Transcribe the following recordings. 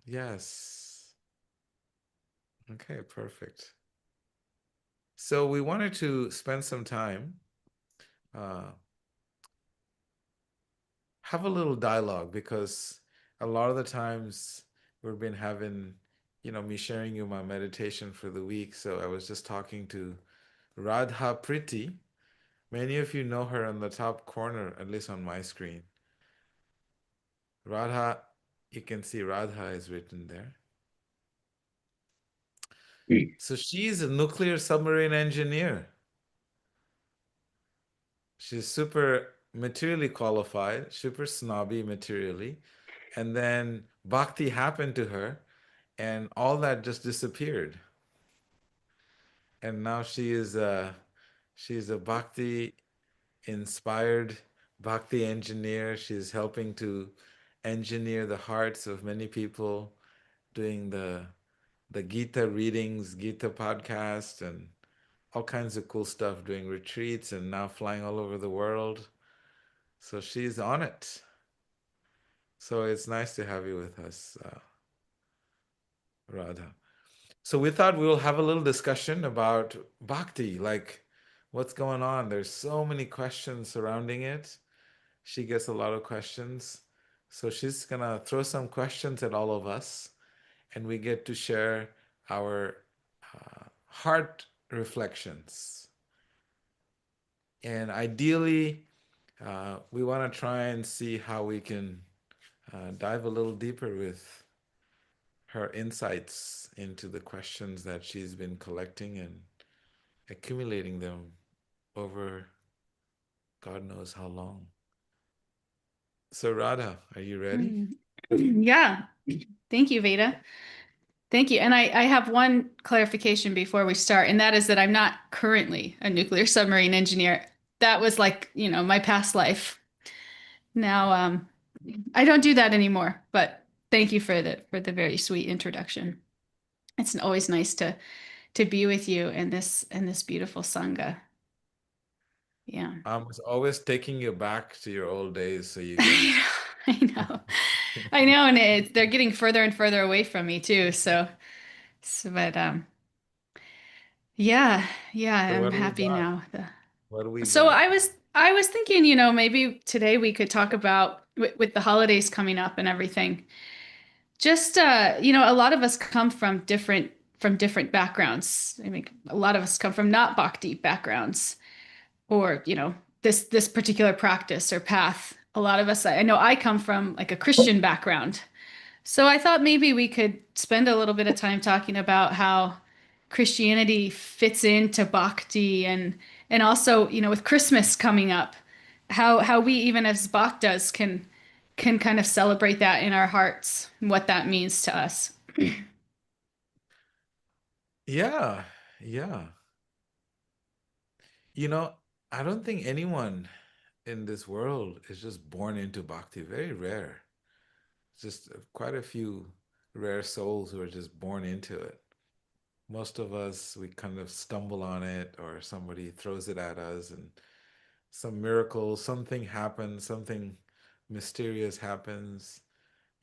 Yes. Okay, perfect. So we wanted to spend some time, uh, have a little dialogue because a lot of the times we've been having, me sharing you my meditation for the week. So I was just talking to Radha Priti. Many of you know her on the top corner, at least on my screen. Radha, you can see Radha is written there. So she's a nuclear submarine engineer. She's super materially qualified, super snobby materially. And then Bhakti happened to her, and all that just disappeared. And now she's a Bhakti inspired Bhakti engineer. She's helping to engineer the hearts of many people, doing the Gita readings, Gita podcast, and all kinds of cool stuff, doing retreats and now flying all over the world. So she's on it. So it's nice to have you with us, Radha. So we thought we'll have a little discussion about bhakti, like what's going on. There's so many questions surrounding it. She gets a lot of questions. So she's gonna throw some questions at all of us, and we get to share our heart reflections. And ideally, we want to try and see how we can dive a little deeper with her insights into the questions that she's been collecting and accumulating them over God knows how long. So, Radha, are you ready? Mm. Yeah. Thank you, Veda. Thank you. And I have one clarification before we start, and that is that I'm not currently a nuclear submarine engineer. That was like, my past life. Now, I don't do that anymore, but thank you for the very sweet introduction. It's always nice to be with you in this beautiful sangha. Yeah. I was always taking you back to your old days so you can. I know. I know. I know, and they're getting further and further away from me too. But yeah, yeah, So, I'm what do we happy got? now. What do we So got? I was thinking, maybe today we could talk about with the holidays coming up and everything. Just a lot of us come from different backgrounds. I mean, a lot of us come from not bhakti backgrounds or, this particular practice or path. A lot of us, I know I come from like a Christian background. So I thought maybe we could spend a little bit of time talking about how Christianity fits into bhakti and also, with Christmas coming up, how we even as bhaktas can kind of celebrate that in our hearts, and what that means to us. Yeah, yeah. You know, I don't think anyone in this world is just born into bhakti. Very rare. Just quite a few rare souls who are just born into it. Most of us, we kind of stumble on it, or somebody throws it at us, and some miracle, something happens, something mysterious happens,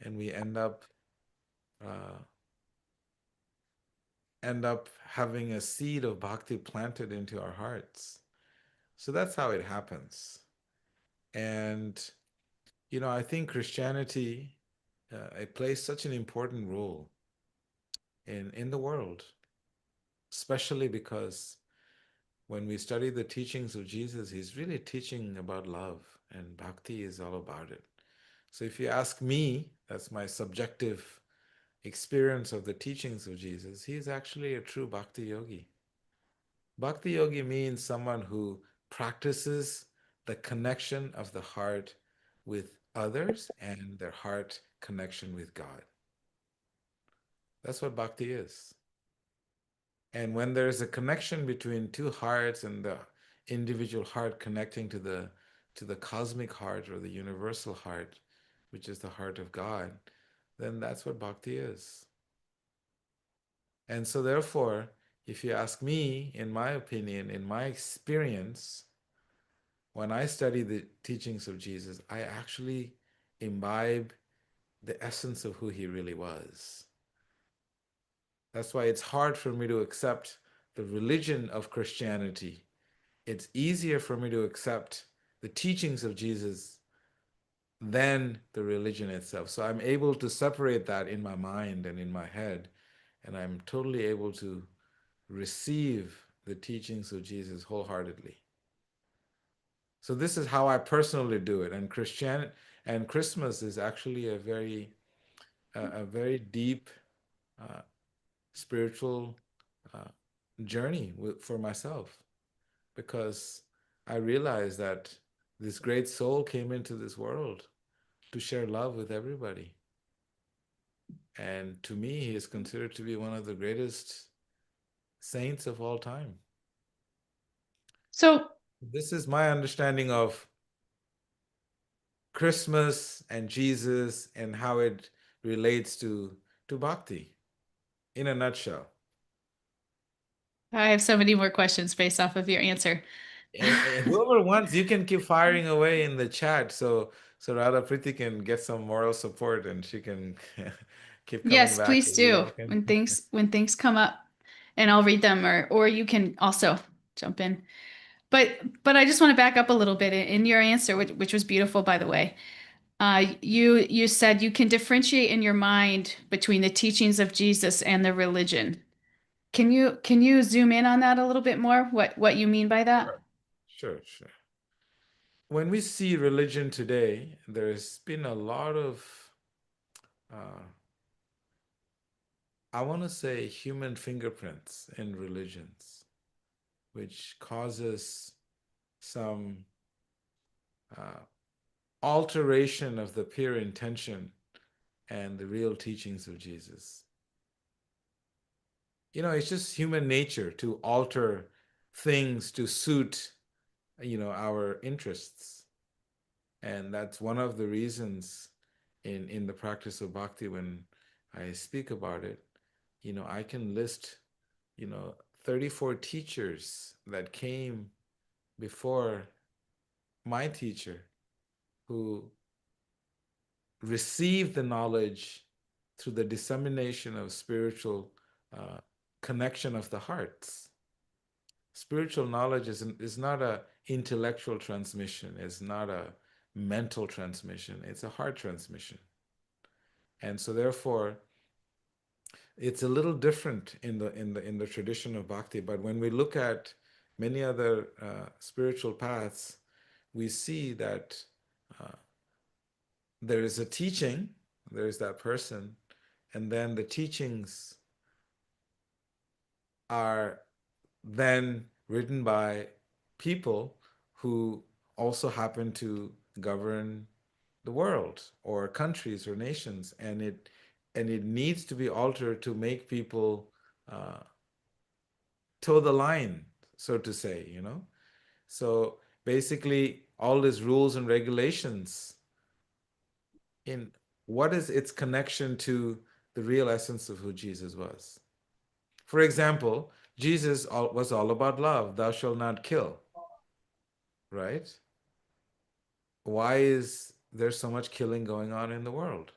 and we uh, end up having a seed of bhakti planted into our hearts. So that's how it happens. And I think Christianity it plays such an important role in the world, especially because when we study the teachings of Jesus, he's really teaching about love, and bhakti is all about it. So if you ask me, that's my subjective experience of the teachings of Jesus, he's actually a true bhakti yogi. Bhakti yogi means someone who practices the connection of the heart with others and their heart connection with God. That's what bhakti is. And when there's a connection between two hearts and the individual heart connecting to the cosmic heart or the universal heart, which is the heart of God, then that's what bhakti is. And so therefore, if you ask me, in my opinion, in my experience, when I study the teachings of Jesus, I actually imbibe the essence of who he really was. That's why it's hard for me to accept the religion of Christianity. It's easier for me to accept the teachings of Jesus than the religion itself. So I'm able to separate that in my mind and in my head, and I'm totally able to receive the teachings of Jesus wholeheartedly. So this is how I personally do it. And Christianity and Christmas is actually a very deep uh, spiritual uh, journey for myself, because I realized that this great soul came into this world to share love with everybody. And to me, he is considered to be one of the greatest saints of all time. So, This is my understanding of Christmas and Jesus and how it relates to bhakti in a nutshell. I have so many more questions based off of your answer. And whoever wants, you can keep firing away in the chat so Radha Priti can get some moral support and she can keep coming Yes, back please and we do. all can. When things come up, and I'll read them, or you can also jump in. But I just want to back up a little bit in your answer, which was beautiful, by the way. You said you can differentiate in your mind between the teachings of Jesus and the religion. Can you zoom in on that a little bit more? What you mean by that? Sure. Sure, sure. When we see religion today, there's been a lot of uh, I want to say human fingerprints in religions, which causes some uh, alteration of the pure intention and the real teachings of Jesus. It's just human nature to alter things to suit, our interests. And that's one of the reasons in the practice of bhakti when I speak about it, I can list, you know, 34 teachers that came before my teacher who received the knowledge through the dissemination of spiritual uh, connection of the hearts. Spiritual knowledge is not a intellectual transmission, it's not a mental transmission, it's a heart transmission. And so therefore it's a little different in the tradition of bhakti. But when we look at many other spiritual paths, we see that uh, there is a teaching, there is that person, and then the teachings are then written by people who also happen to govern the world or countries or nations, and it needs to be altered to make people uh, toe the line, so to say. So basically, all these rules and regulations, in what is its connection to the real essence of who Jesus was? For example, Jesus was all about love. Thou shalt not kill, right? Why is there so much killing going on in the world?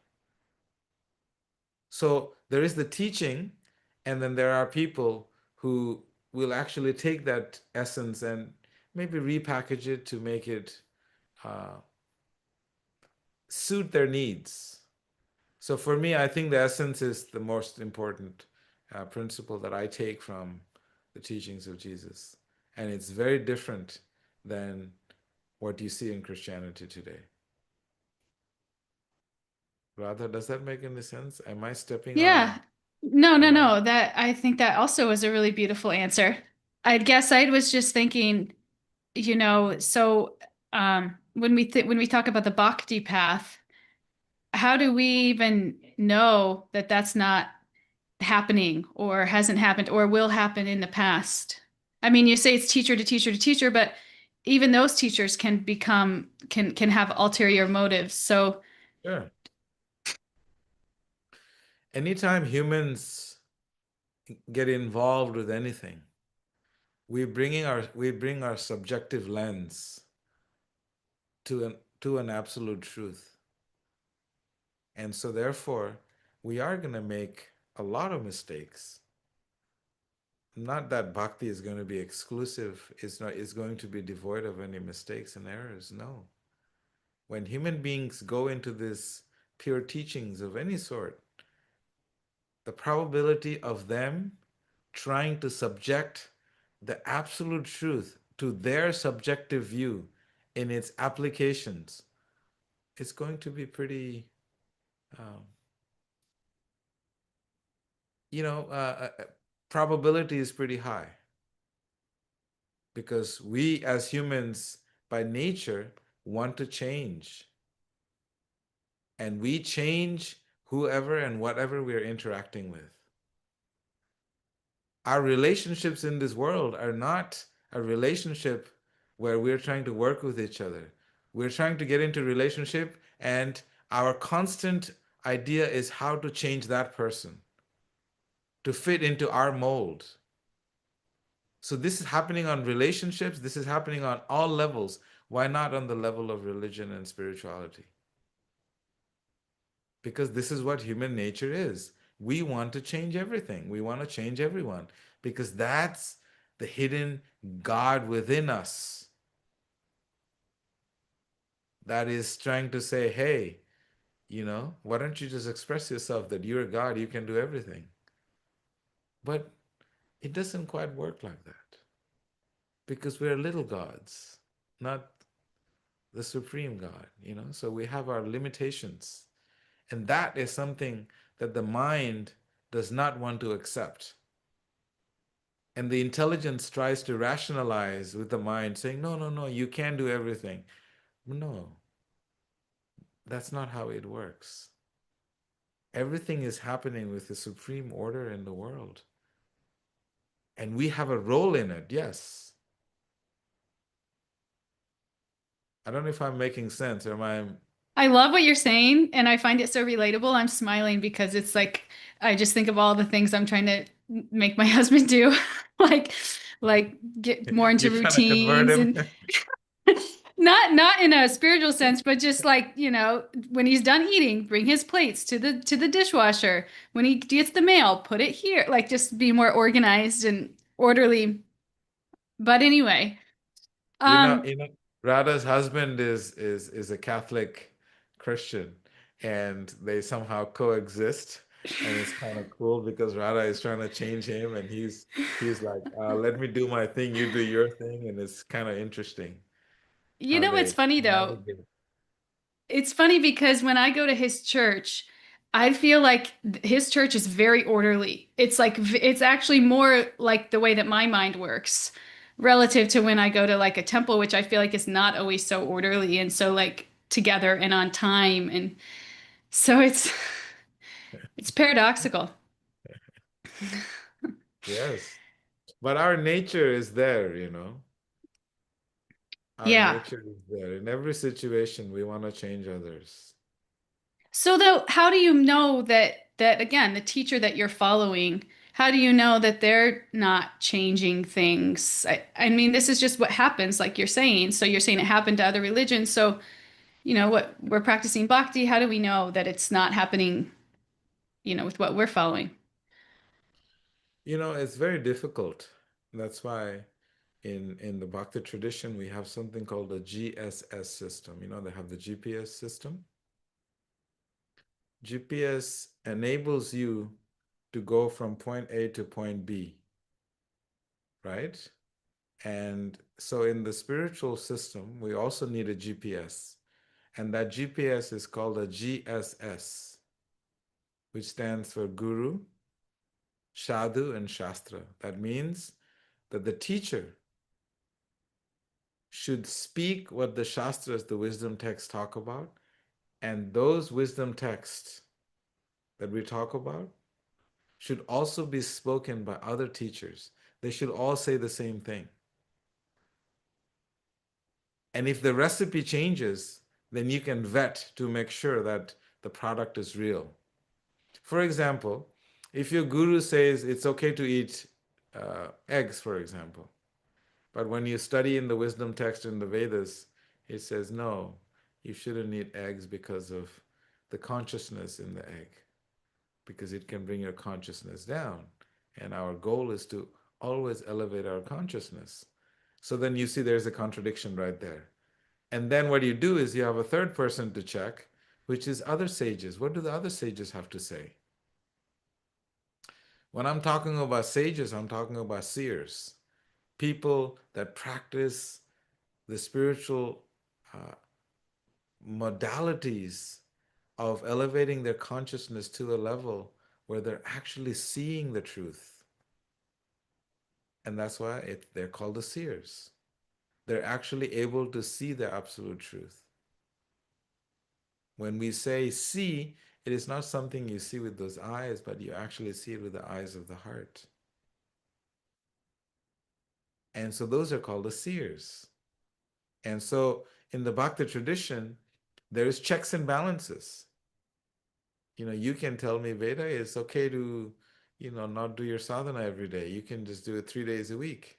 So there is the teaching, and then there are people who will actually take that essence and maybe repackage it to make it uh, suit their needs. So for me, I think the essence is the most important principle that I take from the teachings of Jesus. And it's very different than what you see in Christianity today. Radha, does that make any sense? Am I stepping Yeah. on No, a no, line? no. That I think that also was a really beautiful answer. I guess I was just thinking, so when we talk about the bhakti path, how do we even know that that's not happening or hasn't happened or will happen in the past? I mean, you say it's teacher to teacher to teacher, but even those teachers can have ulterior motives. So Sure. Anytime humans get involved with anything, we bring our subjective lens, to an absolute truth. And so, therefore, we are going to make a lot of mistakes. Not that bhakti is going to be exclusive, it's not, it's going to be devoid of any mistakes and errors. No. When human beings go into this pure teachings of any sort, the probability of them trying to subject the absolute truth to their subjective view in its applications is going to be pretty, um, you know, probability is pretty high because we as humans by nature want to change and we change whoever and whatever we're interacting with. Our relationships in this world are not a relationship where we're trying to work with each other. We're trying to get into relationship and our constant idea is how to change that person to fit into our mold. So this is happening on relationships, this is happening on all levels. Why not on the level of religion and spirituality? Because this is what human nature is. We want to change everything. We want to change everyone because that's the hidden God within us that is trying to say, hey, why don't you just express yourself that you're God, you can do everything? But it doesn't quite work like that because we're little gods, not the supreme God. So we have our limitations. And that is something that the mind does not want to accept. And the intelligence tries to rationalize with the mind, saying, no, no, no, you can't do everything. No, that's not how it works. Everything is happening with the supreme order in the world. And we have a role in it, yes. I don't know if I'm making sense or am I. I love what you're saying, and I find it so relatable. I'm smiling because it's like I just think of all the things I'm trying to make my husband do, like like get more into You're trying to convert routines him? and not in a spiritual sense, but just like, when he's done eating, bring his plates to the dishwasher. When he gets the mail, put it here. Like just be more organized and orderly. But anyway, You know, um, you know, Radha's husband is a Catholic Christian, and they somehow coexist, and it's kind of cool because Radha is trying to change him, and he's like, "Let me do my thing, you do your thing," and it's kind of interesting you how know what's they funny though? navigate. It's funny because when I go to his church, I feel like his church is very orderly. It's like it's actually more like the way that my mind works relative to when I go to like a temple, which I feel like is not always so orderly and so like together and on time. And so it's paradoxical. Yes, but our nature is there. Our Yeah. nature is there. In every situation, we want to change others. So though, how do you know that again, the teacher that you're following, how do you know that they're not changing things? I mean, this is just what happens, like you're saying. So you're saying it happened to other religions. So, what we're practicing bhakti, how do we know that it's not happening, with what we're following? It's very difficult. That's why in the Bhakti tradition, we have something called the GSS system. They have the GPS system. GPS enables you to go from point A to point B, right? And so in the spiritual system, we also need a GPS. And that GPS is called a GSS, which stands for Guru, Sadhu, and Shastra. That means that the teacher should speak what the Shastras, the wisdom texts, talk about. And those wisdom texts that we talk about should also be spoken by other teachers. They should all say the same thing. And if the recipe changes, then you can vet to make sure that the product is real. For example, if your guru says it's okay to eat eggs, for example, but when you study in the wisdom text in the Vedas, it says no, you shouldn't eat eggs because of the consciousness in the egg because it can bring your consciousness down. And our goal is to always elevate our consciousness. So then you see there's a contradiction right there. And then what you do is you have a third person to check, which is other sages. What do the other sages have to say? When I'm talking about sages, I'm talking about seers, people that practice the spiritual uh, modalities of elevating their consciousness to a level where they're actually seeing the truth. And that's why they're called the seers. They're actually able to see the absolute truth. When we say see, it is not something you see with those eyes, but you actually see it with the eyes of the heart. And so those are called the seers. And so in the Bhakti tradition, there is checks and balances. You can tell me, Veda, it's okay to, not do your sadhana every day. You can just do it 3 days a week.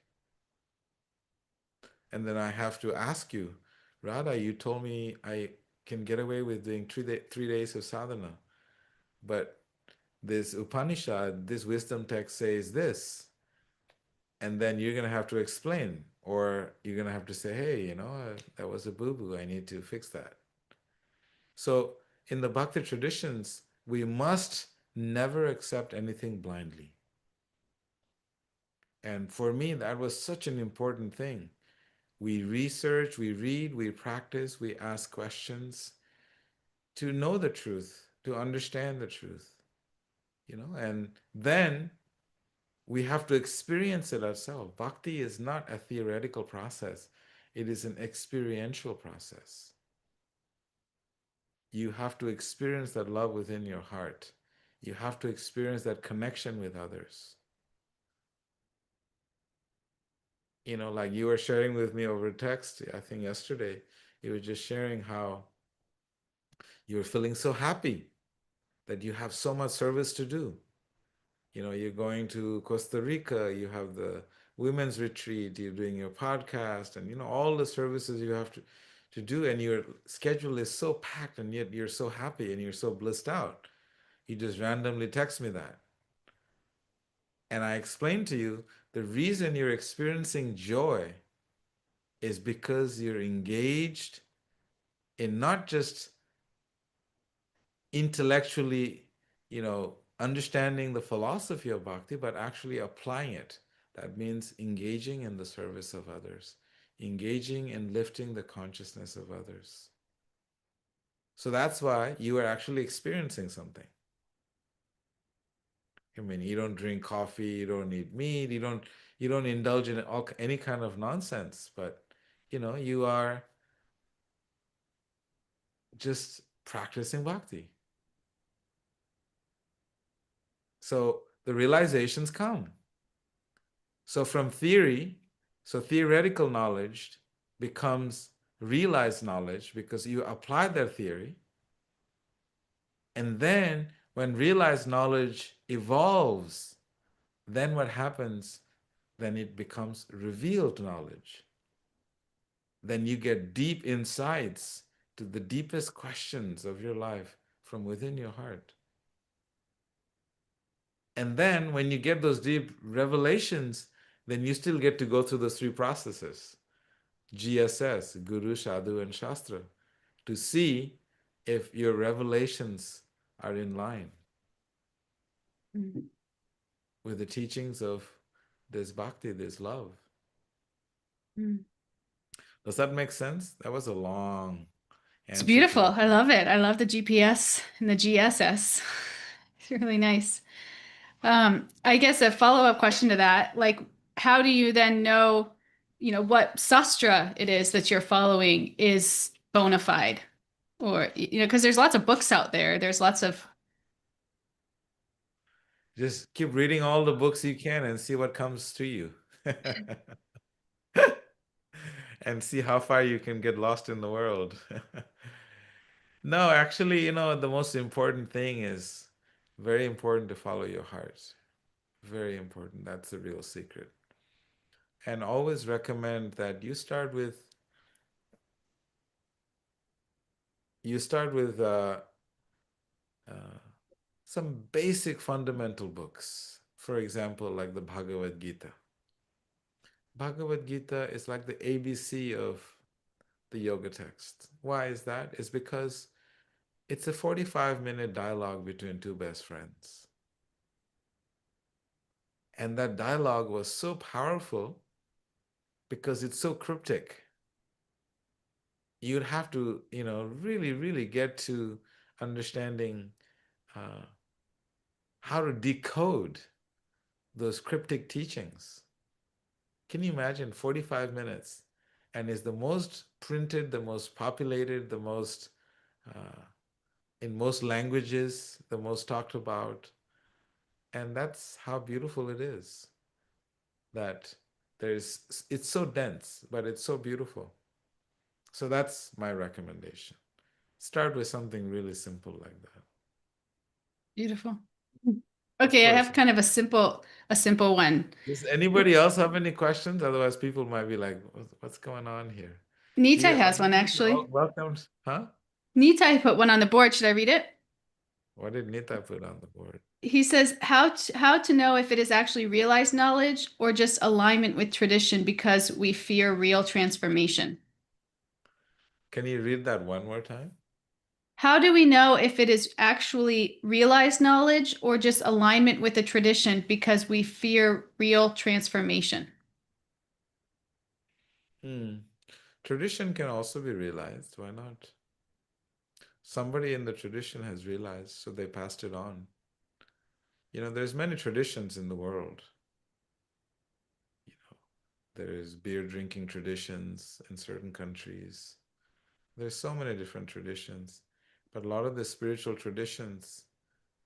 And then I have to ask you, Radha, you told me I can get away with doing 3 days of sadhana. But this Upanishad, this wisdom text says this. And then you're going to have to explain, or you're going to have to say, hey, that was a boo boo. I need to fix that. So in the Bhakti traditions, we must never accept anything blindly. And for me, that was such an important thing. We research, we read, we practice, we ask questions to know the truth, to understand the truth, and then we have to experience it ourselves. Bhakti is not a theoretical process, it is an experiential process. You have to experience that love within your heart. You have to experience that connection with others. Like you were sharing with me over text, I think yesterday, you were just sharing how you were feeling so happy that you have so much service to do. You're going to Costa Rica, you have the women's retreat, you're doing your podcast, and all the services you have to do, and your schedule is so packed, and yet you're so happy and you're so blissed out. You just randomly text me that. And I explained to you the reason you're experiencing joy is because you're engaged in not just intellectually, understanding the philosophy of bhakti, but actually applying it. That means engaging in the service of others, engaging in lifting the consciousness of others. So that's why you are actually experiencing something. I mean, you don't drink coffee, you don't eat meat, you don't indulge in any kind of nonsense, but you are just practicing bhakti. So the realizations come. So from theory, so theoretical knowledge becomes realized knowledge because you apply that theory. And then when realized knowledge evolves, then what happens? Then it becomes revealed knowledge. Then you get deep insights to the deepest questions of your life from within your heart. And then when you get those deep revelations, then you still get to go through those three processes: GSS, Guru, Sadhu, and Shastra, to see if your revelations are in line with the teachings of this bhakti, this love. Mm. Does that make sense? That was a long It's answer to beautiful. your I question. love it. I love the GPS and the GSS. It's really nice. I guess a follow-up question to that, like, how do you then know, what sastra it is that you're following is bona fide? Or, because there's lots of books out there. There's lots of, Just keep reading all the books you can and see what comes to you. And see how far you can get lost in the world. No, actually, the most important thing is very important to follow your heart. Very important. That's the real secret. And always recommend that you start with some basic fundamental books. For example, like the Bhagavad Gita. Bhagavad Gita is like the ABC of the yoga text. Why is that? It's because it's a 45-minute dialogue between two best friends. And that dialogue was so powerful because it's so cryptic. You'd have to, really, really get to understanding uh, how to decode those cryptic teachings. Can you imagine 45 minutes? And is the most printed, the most populated, the most, uh, in most languages, the most talked about. And that's how beautiful it is that it's so dense, but it's so beautiful. So that's my recommendation. Start with something really simple like that. Beautiful. Of Okay, I course. have kind of a simple one. Does anybody else have any questions? Otherwise, people might be like, what's going on here? Nitai You has one are all actually. welcome. Huh? Nitai put one on the board. Should I read it? What did Nita put on the board? He says how to know if it is actually realized knowledge or just alignment with tradition because we fear real transformation. Can you read that one more time? How do we know if it is actually realized knowledge or just alignment with the tradition because we fear real transformation? Hmm. Tradition can also be realized. Why not? Somebody in the tradition has realized, so they passed it on. There's many traditions in the world. You know, there's beer drinking traditions in certain countries. There's so many different traditions. But a lot of the spiritual traditions,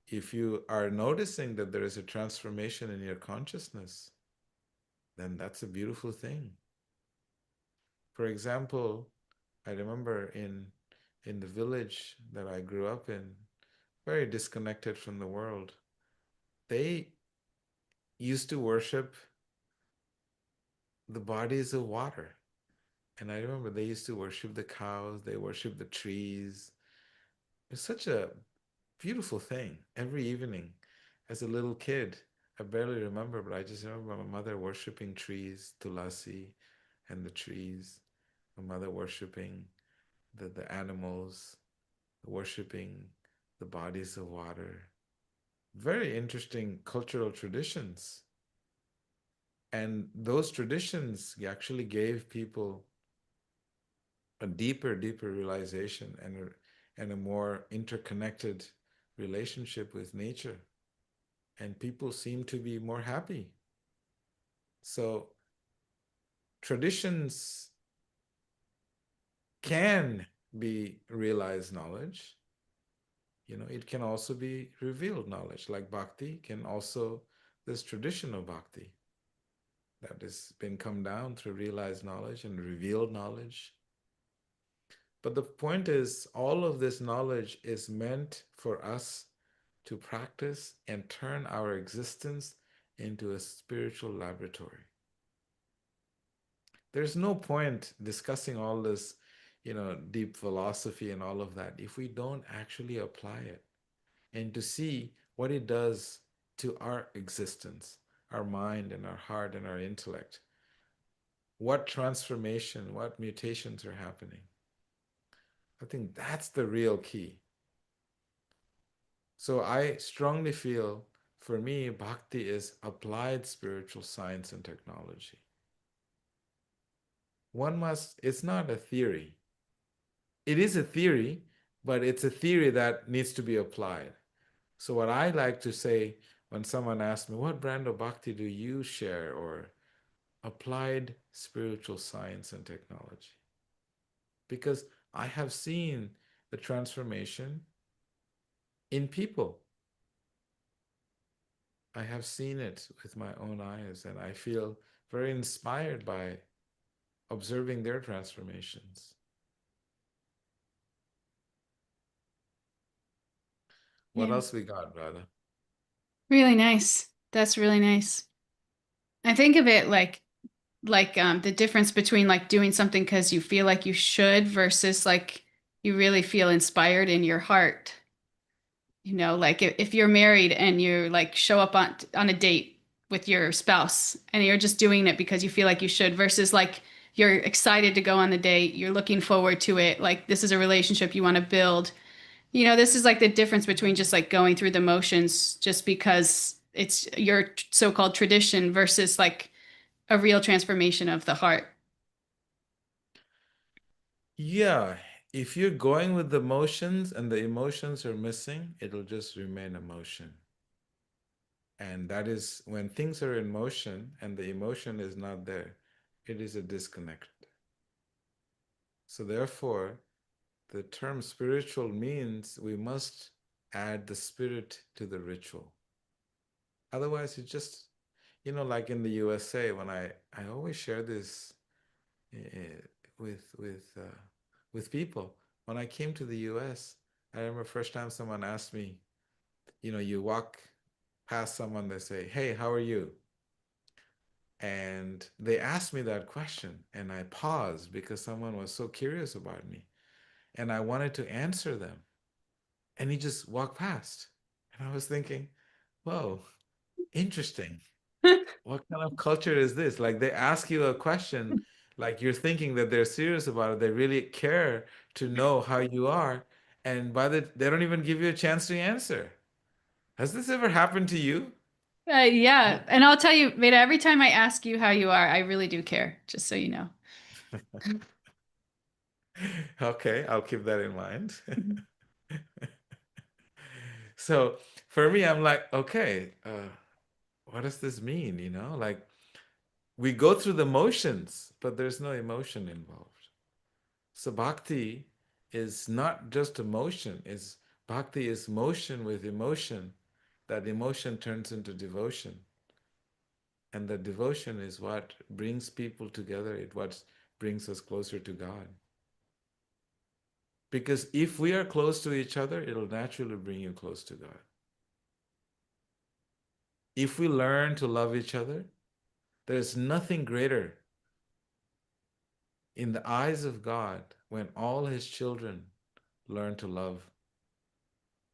if you are noticing that there is a transformation in your consciousness, then that's a beautiful thing. For example, I remember in the village that I grew up in, very disconnected from the world, they used to worship the bodies of water. And I remember they used to worship the cows, they worship the trees. It's such a beautiful thing. Every evening, as a little kid, I barely remember, but I just remember my mother worshiping trees, tulasi, and the trees. My mother worshiping the animals, worshiping the bodies of water. Very interesting cultural traditions. And those traditions actually gave people a deeper, deeper realization and a more interconnected relationship with nature. And people seem to be more happy. So traditions can be realized knowledge. It can also be revealed knowledge, like bhakti can also, this tradition of bhakti that has been come down through realized knowledge and revealed knowledge. But the point is, all of this knowledge is meant for us to practice and turn our existence into a spiritual laboratory. There's no point discussing all this, deep philosophy and all of that if we don't actually apply it and to see what it does to our existence, our mind and our heart and our intellect. What transformation, what mutations are happening. I think that's the real key. So I strongly feel for me, bhakti is applied spiritual science and technology. It's not a theory. It is a theory, but it's a theory that needs to be applied. So, what I like to say when someone asks me, what brand of bhakti do you share? Or applied spiritual science and technology. Because I have seen the transformation in people. I have seen it with my own eyes, and I feel very inspired by observing their transformations. What Yeah, else we got, Radha? really nice. That's really nice. I think of it like the difference between like doing something because you feel like you should versus like you really feel inspired in your heart. Like if you're married and you like show up on a date with your spouse and you're just doing it because you feel like you should versus like you're excited to go on the date, you're looking forward to it, like this is a relationship you want to build. This is like the difference between just like going through the motions just because it's your so-called tradition versus like a real transformation of the heart. Yeah, if you're going with the motions and the emotions are missing, it'll just remain emotion. And that is when things are in motion and the emotion is not there, it is a disconnect. So, therefore, the term spiritual means we must add the spirit to the ritual. Otherwise, it just, like in the USA, when I always share this uh, with people. When I came to the US, I remember first time someone asked me, you walk past someone, they say, "Hey, how are you?" And they asked me that question, and I paused because someone was so curious about me, and I wanted to answer them, and he just walked past, and I was thinking, "Whoa, interesting. What kind of culture is this?" Like they ask you a question, like you're thinking that they're serious about it. They really care to know how you are, and they don't even give you a chance to answer. Has this ever happened to you? Yeah, and I'll tell you, Veda, every time I ask you how you are, I really do care, just so you know. Okay, I'll keep that in mind. So for me, I'm like, okay, what does this mean? Like we go through the motions, but there's no emotion involved. So bhakti is not just emotion, it's bhakti is motion with emotion. That emotion turns into devotion. And the devotion is what brings people together, it what brings us closer to God. Because if we are close to each other, it'll naturally bring you close to God. If we learn to love each other, there's nothing greater in the eyes of God when all his children learn to love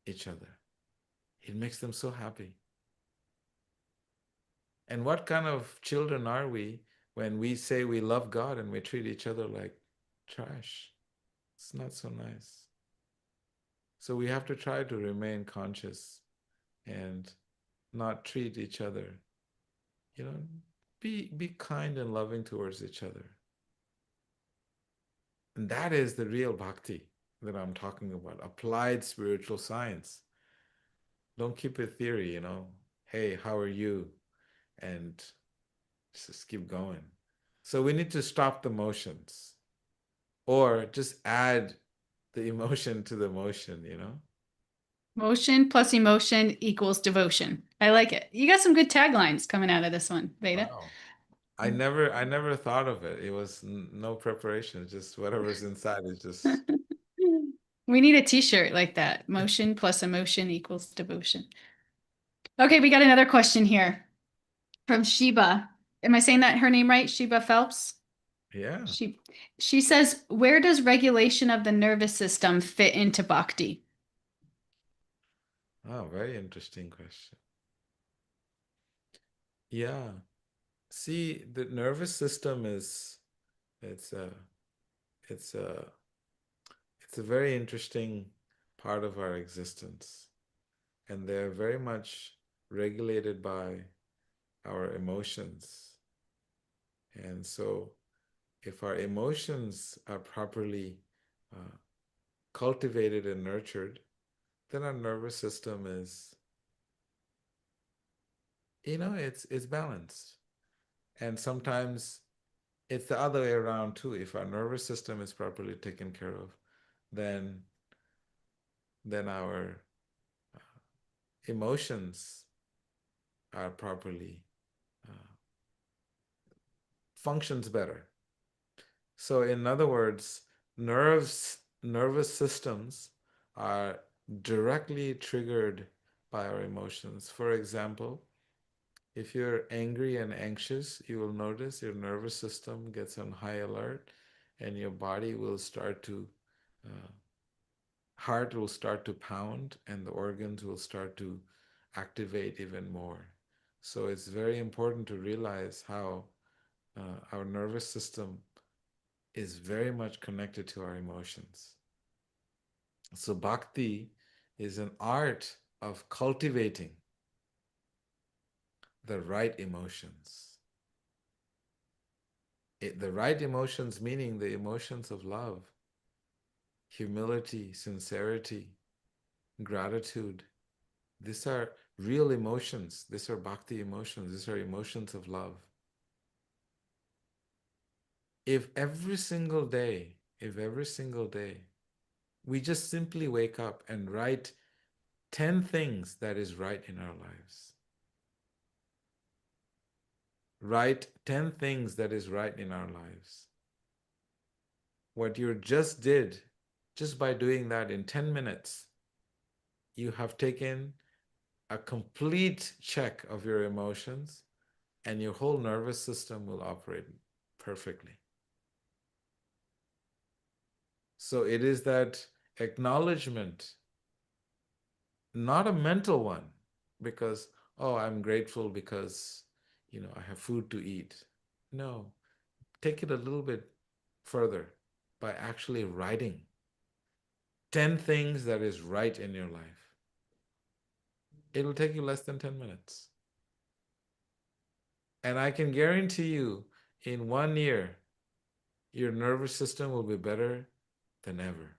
each other. It makes them so happy. And what kind of children are we when we say we love God and we treat each other like trash? It's not so nice. So we have to try to remain conscious and not treat each other, you know, be kind and loving towards each other. And that is the real bhakti that I'm talking about, applied spiritual science. Don't keep it theory, Hey, how are you? And just keep going. So we need to stop the motions or just add the emotion to the motion. Motion plus emotion equals devotion. I like it. You got some good taglines coming out of this one, Veda. Wow. I never thought of it. It was no preparation, just whatever's inside is just We need a t-shirt like that. Motion plus emotion equals devotion. Okay, we got another question here from Sheba. Am I saying that her name right? Sheba Phelps? yeah. She she says, "Where does regulation of the nervous system fit into bhakti?" Oh, very interesting question. Yeah. See, the nervous system is it's a it's a it's a very interesting part of our existence, and they're very much regulated by our emotions. And so if our emotions are properly uh, cultivated and nurtured, then our nervous system is, it's balanced. And sometimes it's the other way around too. If our nervous system is properly taken care of, then our emotions are properly uh, functions better. So in other words, nervous systems are directly triggered by our emotions. For example, if you're angry and anxious, you will notice your nervous system gets on high alert and your body will start to uh, heart will start to pound and the organs will start to activate even more. So it's very important to realize how our nervous system is very much connected to our emotions. So bhakti is an art of cultivating the right emotions. The right emotions meaning the emotions of love, humility, sincerity, gratitude. These are real emotions. These are bhakti emotions. These are emotions of love. If every single day, we just simply wake up and write 10 things that is right in our lives. Write 10 things that is right in our lives. What you just did, just by doing that in 10 minutes, you have taken a complete check of your emotions and your whole nervous system will operate perfectly. So it is that acknowledgement, not a mental one, because, oh, I'm grateful because, I have food to eat. No, take it a little bit further by actually writing 10 things that is right in your life. It'll take you less than 10 minutes. And I can guarantee you, in 1 year, your nervous system will be better than ever.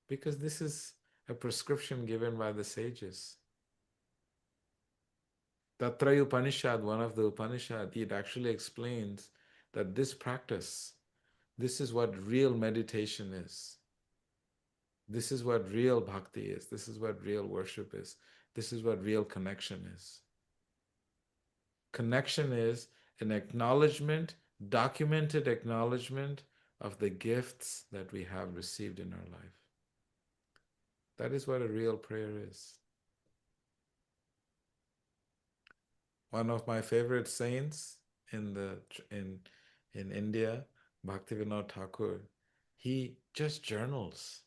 Because this is a prescription given by the sages. Tatra Upanishad, one of the Upanishad, it actually explains that this practice, this is what real meditation is. This is what real bhakti is. This is what real worship is. This is what real connection is. Connection is an acknowledgement, documented acknowledgement of the gifts that we have received in our life. That is what a real prayer is. One of my favorite saints in the in India, Bhaktivinoda Thakur, he just journals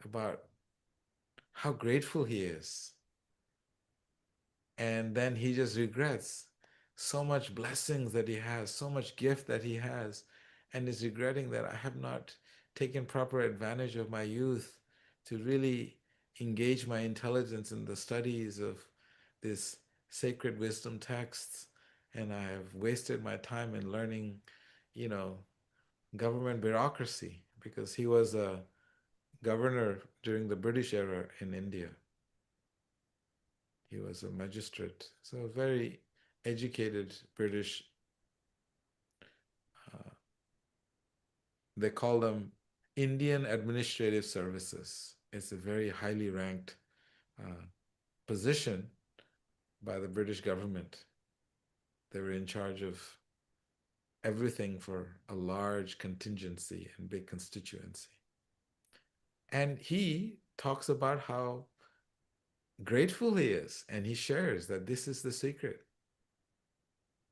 about how grateful he is, and then he just regrets so much blessings that he has, so much gift that he has, and is regretting that I have not taken proper advantage of my youth to really engage my intelligence in the studies of this sacred wisdom texts, and I have wasted my time in learning, you know, government bureaucracy because he was a governor during the British era in India. He was a magistrate, so a very educated British. Uh, they call them Indian Administrative Services. It's a very highly ranked uh, position by the British government. They were in charge of everything for a large contingency and big constituency. And he talks about how grateful he is, and he shares that this is the secret.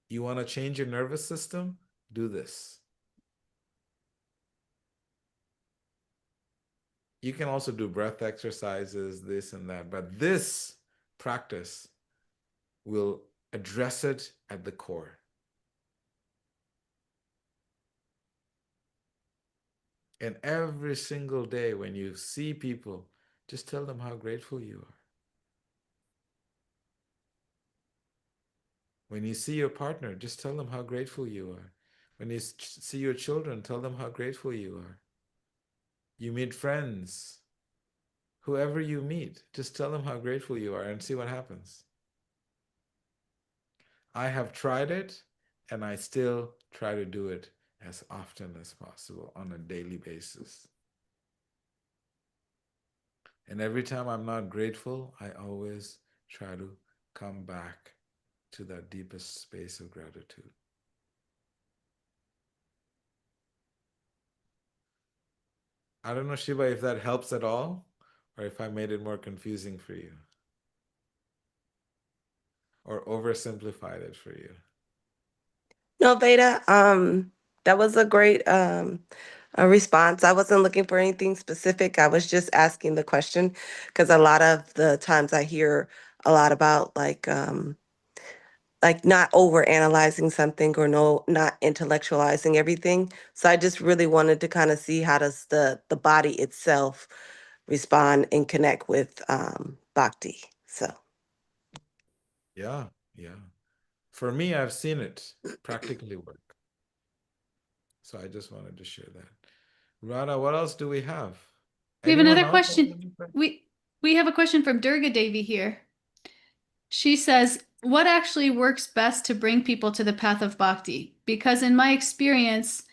You want to change your nervous system? Do this. You can also do breath exercises, this and that, but this practice will address it at the core. And every single day when you see people, just tell them how grateful you are. When you see your partner, just tell them how grateful you are. When you see your children, tell them how grateful you are. You meet friends, whoever you meet, just tell them how grateful you are and see what happens. I have tried it and I still try to do it as often as possible on a daily basis. And every time I'm not grateful, I always try to come back to that deepest space of gratitude. I don't know, Shiva, if that helps at all or if I made it more confusing for you or oversimplified it for you. No, Veda, that was a great a response. I wasn't looking for anything specific. I was just asking the question because a lot of the times I hear a lot about like not over analyzing something or no not intellectualizing everything. So I just really wanted to kind of see how does the body itself respond and connect with bhakti. So Yeah, yeah. For me, I've seen it practically work. So I just wanted to share that. Rana, what else do we have? We have Anyone another else have question. any We have a question from Durga Devi here. She says, "What actually works best to bring people to the path of bhakti? Because in my experience,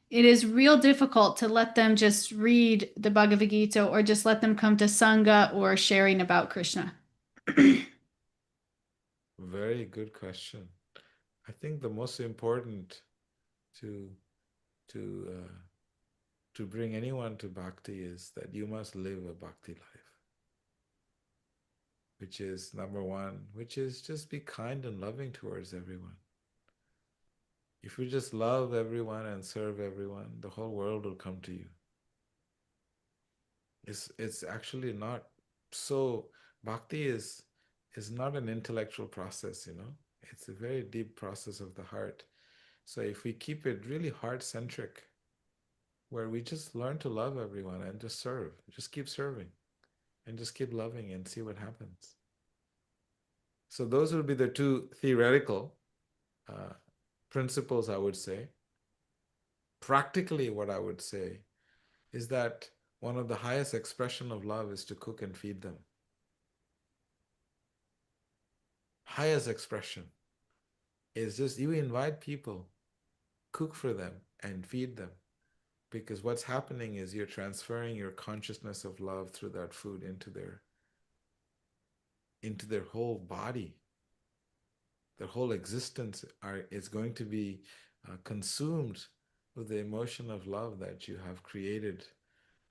it is real difficult to let them just read the Bhagavad Gita or just let them come to Sangha or sharing about Krishna." Very good question. I think the most important to to to bring anyone to bhakti is that you must live a bhakti life, which is number one, which is just be kind and loving towards everyone. If you just love everyone and serve everyone, the whole world will come to you. It's actually not so. Bhakti is not an intellectual process, you know. It's a very deep process of the heart. So if we keep it really heart centric, where we just learn to love everyone and just serve, just keep serving and just keep loving and see what happens. So those would be the two theoretical uh, principles, I would say. Practically, what I would say is that one of the highest expression of love is to cook and feed them. Highest expression is just you invite people, cook for them and feed them. Because what's happening is you're transferring your consciousness of love through that food into their whole body. Their whole existence is going to be consumed with the emotion of love that you have created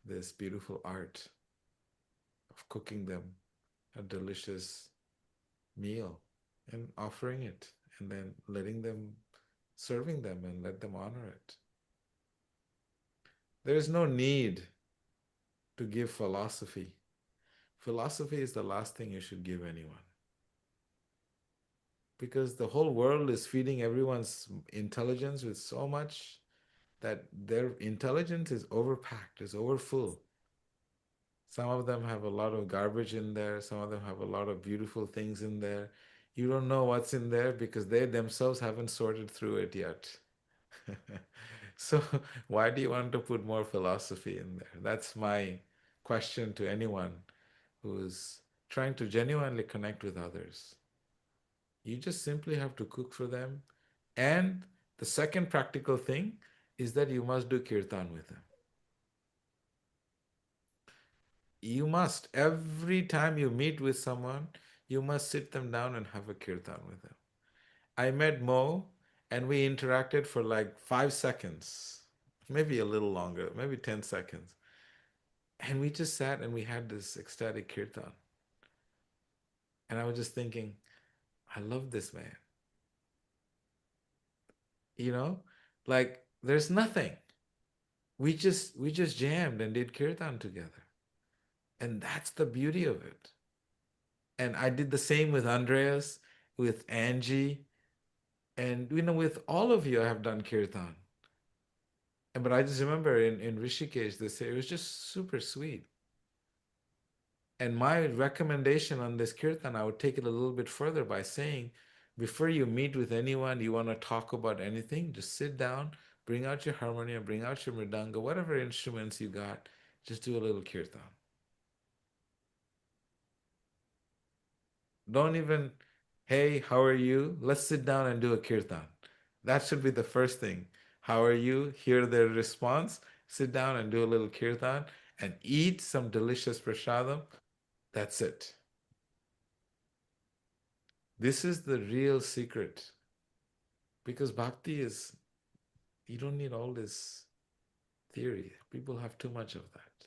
this beautiful art of cooking them a delicious meal and offering it and then letting them serving them and let them honor it. There is no need to give philosophy. Philosophy is the last thing you should give anyone because the whole world is feeding everyone's intelligence with so much that their intelligence is overpacked, is overfull. Some of them have a lot of garbage in there, some of them have a lot of beautiful things in there. You don't know what's in there because they themselves haven't sorted through it yet. So, why do you want to put more philosophy in there? That's my question to anyone who's trying to genuinely connect with others. You just simply have to cook for them. And the second practical thing is that you must do kirtan with them. You must, every time you meet with someone, you must sit them down and have a kirtan with them. I met Mo and we interacted for like 5 seconds, maybe a little longer, maybe 10 seconds. And we just sat and we had this ecstatic kirtan. And I was just thinking, I love this man. You know, like there's nothing. We just jammed and did kirtan together. And that's the beauty of it. And I did the same with Andreas, with Angie, and with all of you I have done kirtan. And but I just remember in Rishikesh they say it was just super sweet. And my recommendation on this kirtan, I would take it a little bit further by saying, before you meet with anyone, you want to talk about anything, just sit down, bring out your harmonium, bring out your mridanga, whatever instruments you got, just do a little kirtan. Don't even, hey, how are you? Let's sit down and do a kirtan. That should be the first thing. How are you? Hear their response. Sit down and do a little kirtan and eat some delicious prasadam. That's it. This is the real secret because bhakti is, you don't need all this theory. People have too much of that.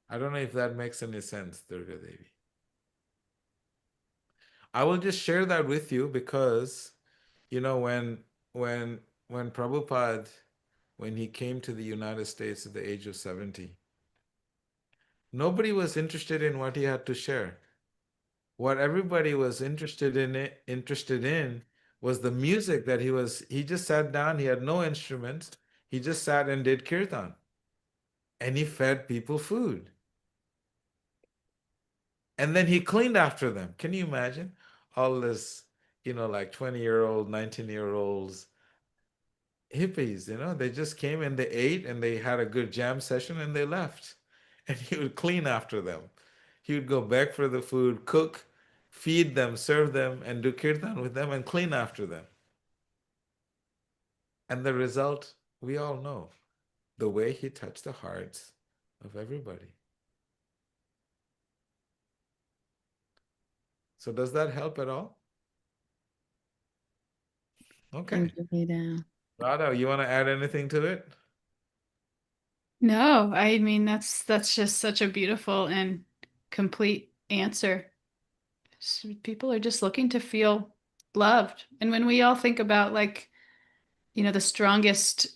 I don't know if that makes any sense, Durga Devi. I will just share that with you because, you know, when when Prabhupada when he came to the United States at the age of 70. Nobody was interested in what he had to share. What everybody was interested in was the music that he just sat down, he had no instruments, he just sat and did kirtan, and he fed people food. And then he cleaned after them. Can you imagine all this, like 20-year-old, 19-year-olds, hippies, they just came and they ate and they had a good jam session and they left. And he would clean after them. He would go back for the food, cook, feed them, serve them, and do kirtan with them and clean after them. And the result, we all know, the way he touched the hearts of everybody. So does that help at all? Okay. Thank you, Veda. Radha, you want to add anything to it? No, I mean that's just such a beautiful and complete answer. People are just looking to feel loved. And when we all think about like, the strongest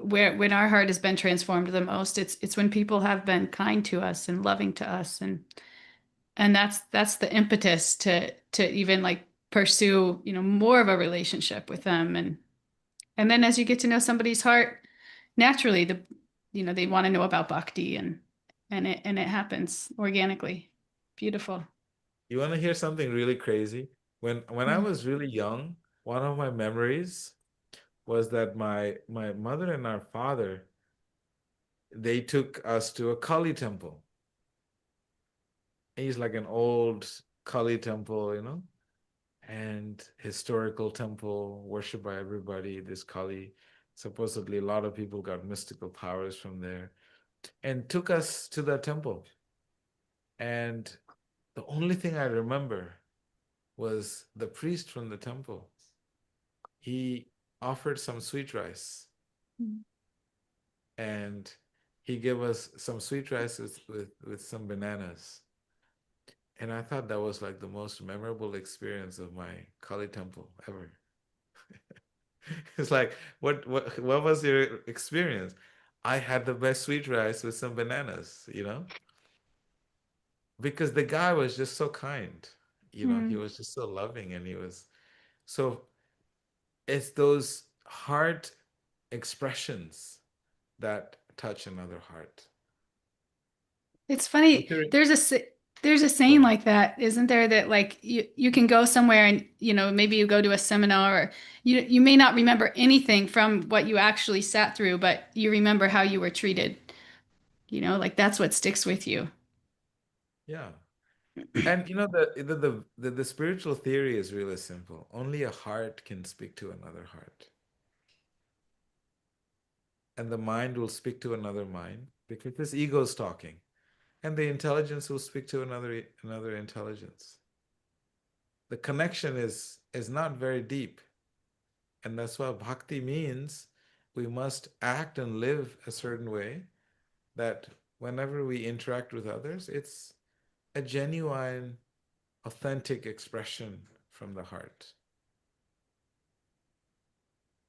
where when our heart has been transformed the most, it's when people have been kind to us and loving to us, and that's the impetus to even like pursue, more of a relationship with them. And then as you get to know somebody's heart, naturally they want to know about bhakti, and it happens organically. Beautiful. You want to hear something really crazy? When I was really young, one of my memories was that my mother and our father, they took us to a Kali temple. He's like an old Kali temple, and historical temple worshipped by everybody. This Kali, supposedly a lot of people got mystical powers from there, and took us to that temple. And the only thing I remember was the priest from the temple. He offered some sweet rice, and he gave us some sweet rice with some bananas. And I thought that was like the most memorable experience of my Kali temple ever. It's like, what was your experience? I had the best sweet rice with some bananas, because the guy was just so kind. He was just so loving, and he was so it's those heart expressions that touch another heart. It's funny. There's a saying like that, isn't there? That like you can go somewhere and maybe you go to a seminar, or you may not remember anything from what you actually sat through, but you remember how you were treated. Like that's what sticks with you. Yeah. And the spiritual theory is really simple. Only a heart can speak to another heart. And the mind will speak to another mind because this ego is talking. And the intelligence will speak to another intelligence. The connection is not very deep. And that's why bhakti means we must act and live a certain way that whenever we interact with others, it's a genuine, authentic expression from the heart.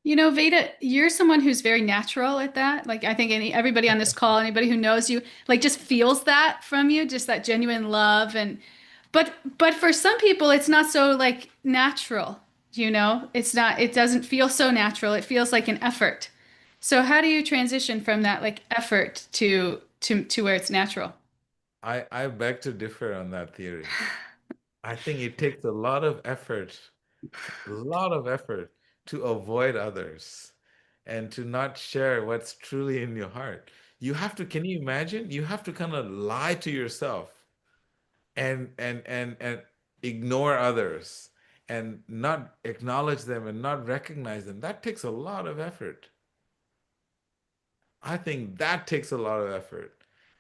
Veda, you're someone who's very natural at that. Like I think everybody on this call, anybody who knows you, like just feels that from you, just that genuine love. But for some people, it's not so like natural. It doesn't feel so natural. It feels like an effort. So how do you transition from that like effort to where it's natural? I beg to differ on that theory. I think it takes a lot of effort to avoid others and to not share what's truly in your heart. Can you imagine? You have to kind of lie to yourself and ignore others and not acknowledge them and not recognize them. That takes a lot of effort. I think that takes a lot of effort.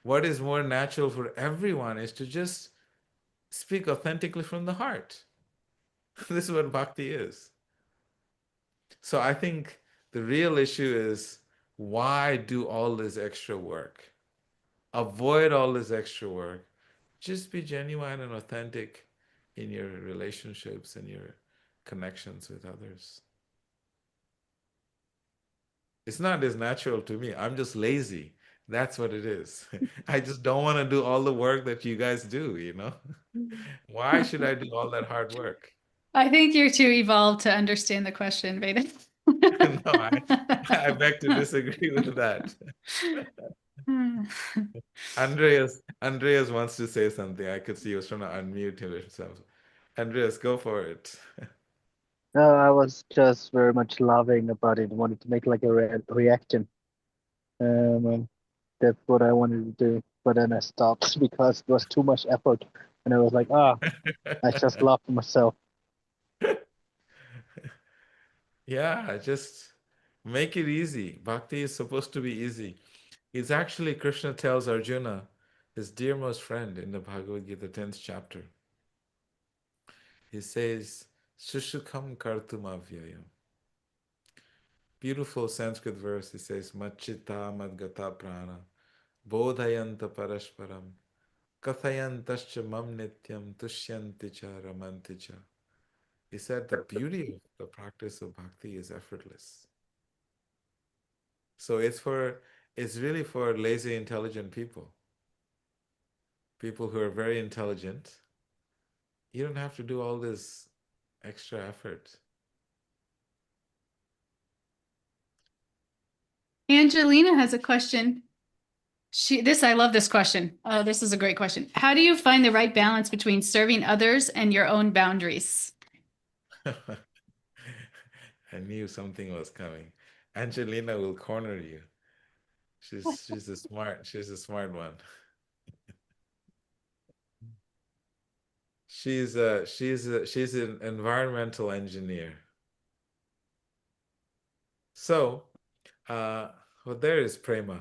What is more natural for everyone is to just speak authentically from the heart. This is what bhakti is. So I think the real issue is, why do all this extra work? Avoid all this extra work. Just be genuine and authentic in your relationships and your connections with others. It's not as natural to me. I'm just lazy. That's what it is. I just don't want to do all the work that you guys do, you know? Why should I do all that hard work? I think you're too evolved to understand the question, Veda. No, I beg to disagree with that. Andreas wants to say something. I could see he was trying to unmute himself. Andreas, go for it. I was just very much loving about it. Wanted to make like a reaction. Um, that's what I wanted to do, but then I stopped because it was too much effort, and I was like, ah, I just laughed at myself. Yeah, just make it easy. Bhakti is supposed to be easy. It's actually Krishna tells Arjuna, his dearest friend in the Bhagavad Gita 10th chapter. He says, Shushukam kartum avyayam. Beautiful Sanskrit verse. He says, Machita madgata prana, bodhayanta parasparam, kathayantascha mam nityam, tushyanti cha ramanti cha. He said the beauty of the practice of bhakti is effortless. So it's really for lazy, intelligent people. People who are very intelligent. You don't have to do all this extra effort. Angelina has a question. I love this question. Oh, this is a great question. How do you find the right balance between serving others and your own boundaries? I knew something was coming. Angelina will corner you. She's a smart one. She's an environmental engineer. So, well, there is Prema.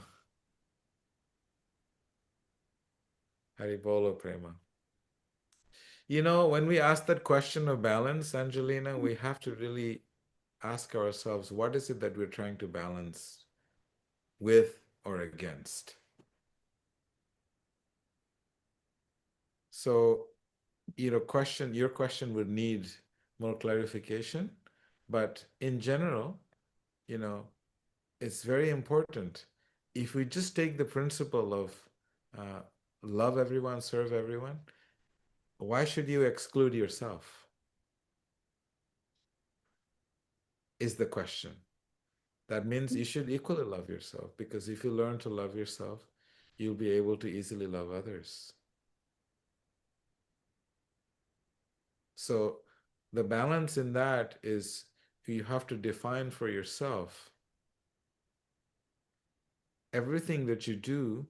Haribolo Prema. You know, when we ask that question of balance, Angelina, we have to really ask ourselves, what is it that we're trying to balance with or against? So, your question would need more clarification, but in general, you know, it's very important. If we just take the principle of uh, love everyone, serve everyone, why should you exclude yourself? Is the question. That means you should equally love yourself, because if you learn to love yourself, you'll be able to easily love others. So the balance in that is you have to define for yourself everything that you do.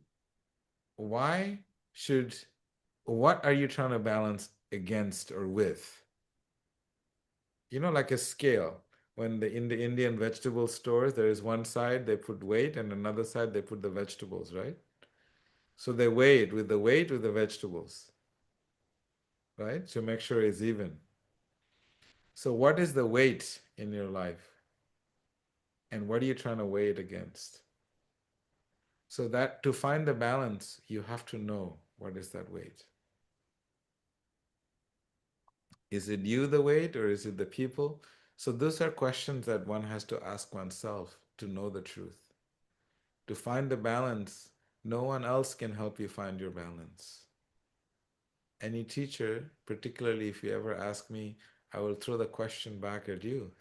Why should, what are you trying to balance against or with? You know, like a scale. When in the Indian vegetable stores, there is one side they put weight and another side they put the vegetables, right? So they weigh it with the weight with the vegetables, right? To make sure it's even. So what is the weight in your life? And what are you trying to weigh it against? So that to find the balance, you have to know what is that weight. Is it you the weight, or is it the people? So those are questions that one has to ask oneself to know the truth. To find the balance, no one else can help you find your balance. Any teacher, particularly if you ever ask me, I will throw the question back at you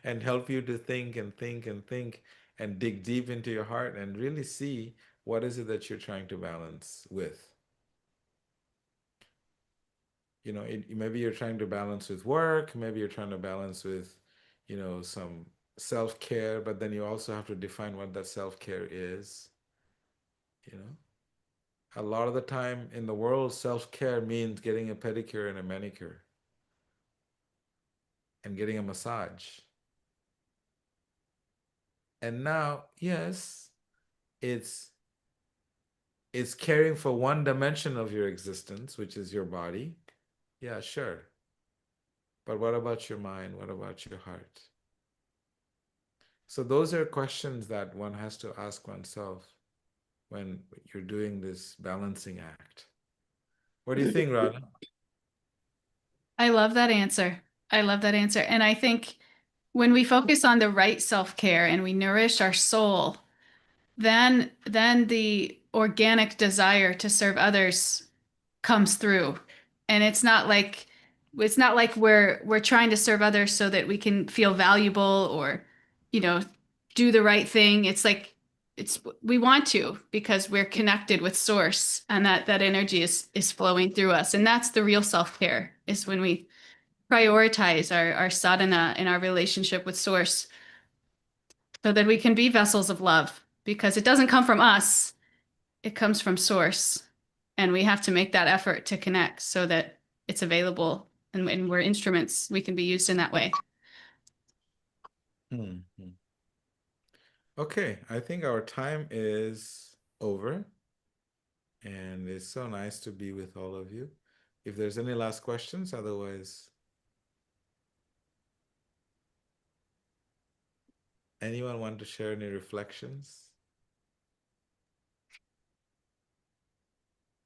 and help you to think and think and think and dig deep into your heart and really see what is it that you're trying to balance with. You know, maybe you're trying to balance with work, maybe you're trying to balance with, you know, some self-care, but then you also have to define what that self-care is, you know. A lot of the time in the world, self-care means getting a pedicure and a manicure and getting a massage. And now, yes, it's caring for one dimension of your existence, which is your body. Yeah, sure. But what about your mind? What about your heart? So those are questions that one has to ask oneself when you're doing this balancing act. What do you think, Radha? I love that answer. I love that answer. And I think when we focus on the right self-care and we nourish our soul, then the organic desire to serve others comes through. And it's not like we're trying to serve others so that we can feel valuable or, you know, do the right thing. It's like it's we want to because we're connected with source and that energy is flowing through us. And that's the real self-care, is when we prioritize our sadhana and our relationship with source so that we can be vessels of love, because it doesn't come from us, it comes from source. And we have to make that effort to connect so that it's available, and we're instruments, we can be used in that way. Hmm. Okay, I think our time is over, and it's so nice to be with all of you. If there's any last questions, otherwise, anyone want to share any reflections?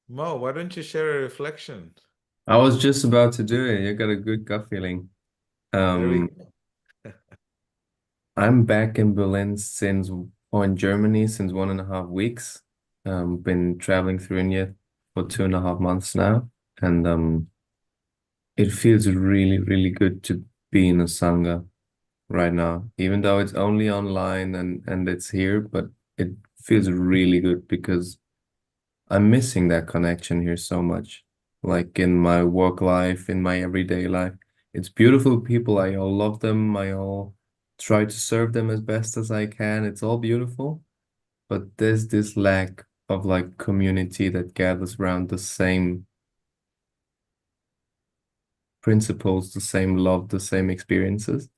Mo, why don't you share a reflection? I was just about to do it. You got a good gut feeling. There we Um, go. I'm back in Berlin or in Germany since 1.5 weeks. Been traveling through India for 2.5 months now, and it feels really, really good to be in a sangha right now, even though it's only online and it's here, but it feels really good because I'm missing that connection here so much. Like in my work life, in my everyday life. It's beautiful people. I all love them. I all try to serve them as best as I can. It's all beautiful. But there's this lack of like community that gathers around the same principles, the same love, the same experiences.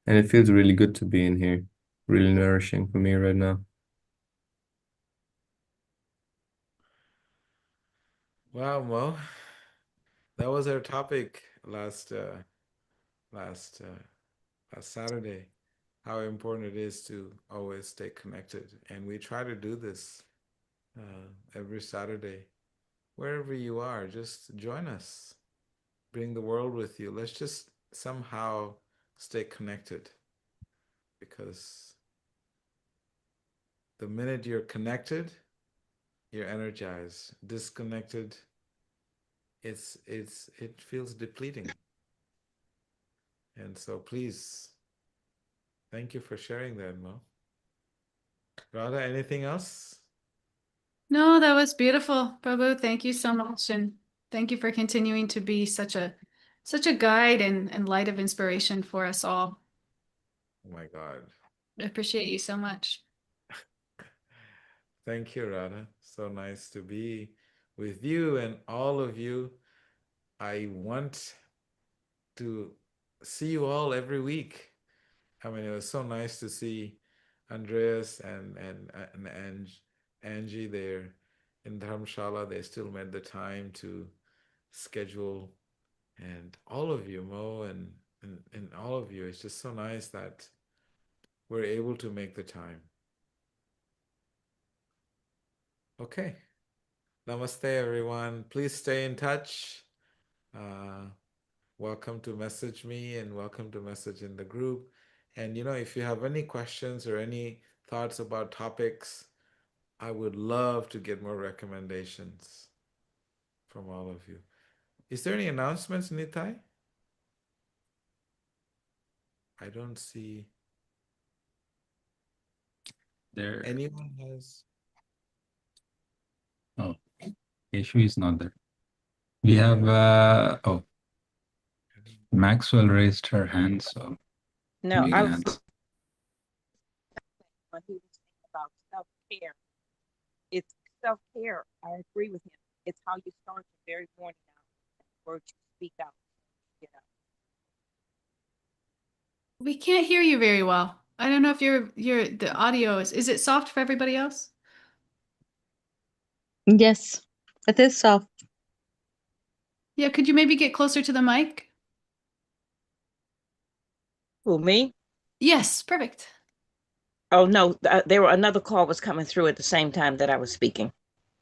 And it feels really good to be in here. Really nourishing for me right now. Wow, Mo, that was our topic last last Saturday. How important it is to always stay connected, and we try to do this every Saturday. Wherever you are, just join us. Bring the world with you. Let's just somehow stay connected, because the minute you're connected, you're energized. Disconnected, it feels depleting. And so please, thank you for sharing that, Mo. Radha, anything else? No, that was beautiful, Prabhu. Thank you so much, and thank you for continuing to be such a guide and light of inspiration for us all. Oh my God. I appreciate you so much. Thank you, Radha. So nice to be with you and all of you. I want to see you all every week. I mean, it was so nice to see Andreas and Angie there in Dharamshala. They still made the time to schedule, and all of you, Mo, and all of you. It's just so nice that we're able to make the time. Okay. Namaste, everyone. Please stay in touch. Uh, welcome to message me and welcome to message in the group. And if you have any questions or any thoughts about topics, I would love to get more recommendations from all of you. Is there any announcements, Nitai? I don't see There. anyone has. Oh, Yeshu is not there. We have, Maxwell raised her hand, so No, you I can was answer. when he was saying about self-care. It's self-care. I agree with him. It's how you start your very morning out, words you speak out. You know. We can't hear you very well. I don't know if the audio is it soft for everybody else? Yes, it is soft. Yeah, could you maybe get closer to the mic? Who, me? Yes, perfect. Oh no, there were another call was coming through at the same time that I was speaking.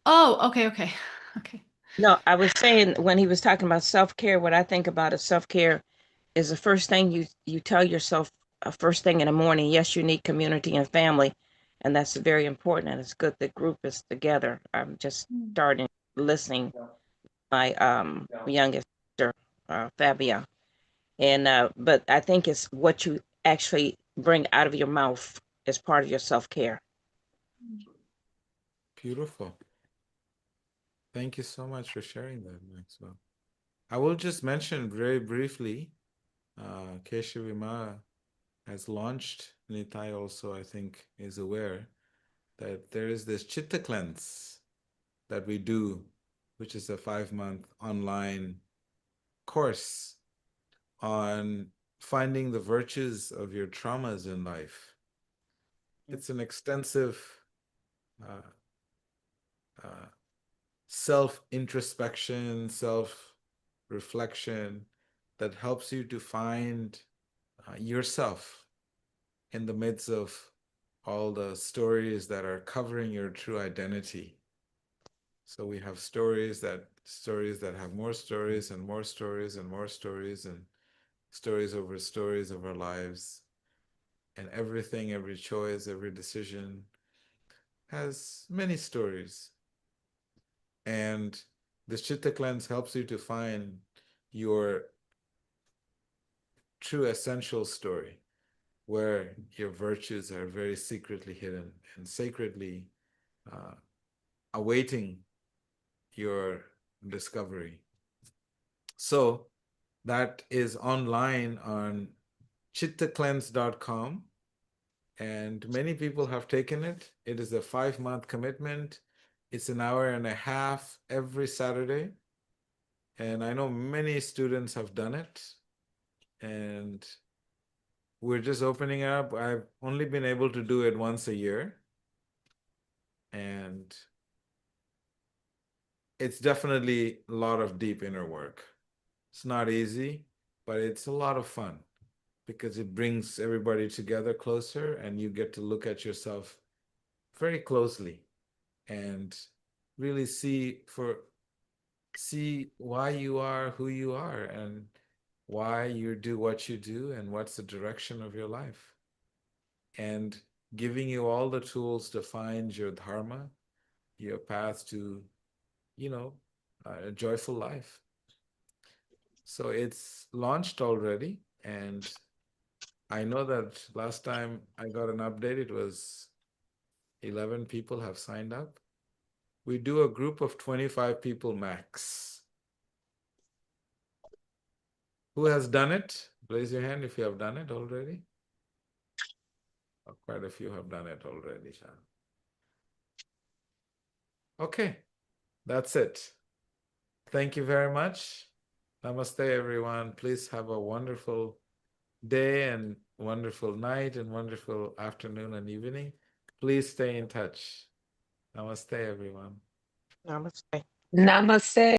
Oh, okay, okay. Okay. No, I was saying when he was talking about self-care, what I think about is self-care is the first thing you tell yourself first thing in the morning. Yes, you need community and family, and that's very important. And it's good the group is together. I'm just starting listening. My youngest sister, Fabia, and but I think it's what you actually bring out of your mouth as part of your self-care. Beautiful. Thank you so much for sharing that, Maxwell. I will just mention very briefly, Keshavima has launched, Nitai also, I think, is aware that there is this Chitta cleanse that we do, which is a 5-month online course on finding the virtues of your traumas in life. It's an extensive self-introspection, self-reflection that helps you to find yourself in the midst of all the stories that are covering your true identity. So we have stories that have more stories and more stories and more stories and stories of our lives. And everything, every choice, every decision has many stories. And this Chitta cleanse helps you to find your true essential story, where your virtues are very secretly hidden and sacredly awaiting your discovery. So that is online on chittacleanse.com, and many people have taken it. It is a 5-month commitment. It's an hour and a half every Saturday. And I know many students have done it. And we're just opening up. I've only been able to do it once a year. And it's definitely a lot of deep inner work. It's not easy, but it's a lot of fun because it brings everybody together closer, and you get to look at yourself very closely and really see why you are who you are and why you do what you do and what's the direction of your life, and giving you all the tools to find your dharma, your path to, a joyful life. So it's launched already, and I know that last time I got an update, it was 11 people have signed up. We do a group of 25 people max. Who has done it? Raise your hand if you have done it already. Oh, quite a few have done it already. Okay, that's it. Thank you very much. Namaste, everyone. Please have a wonderful day and wonderful night and wonderful afternoon and evening. Please stay in touch. Namaste, everyone. Namaste. Namaste.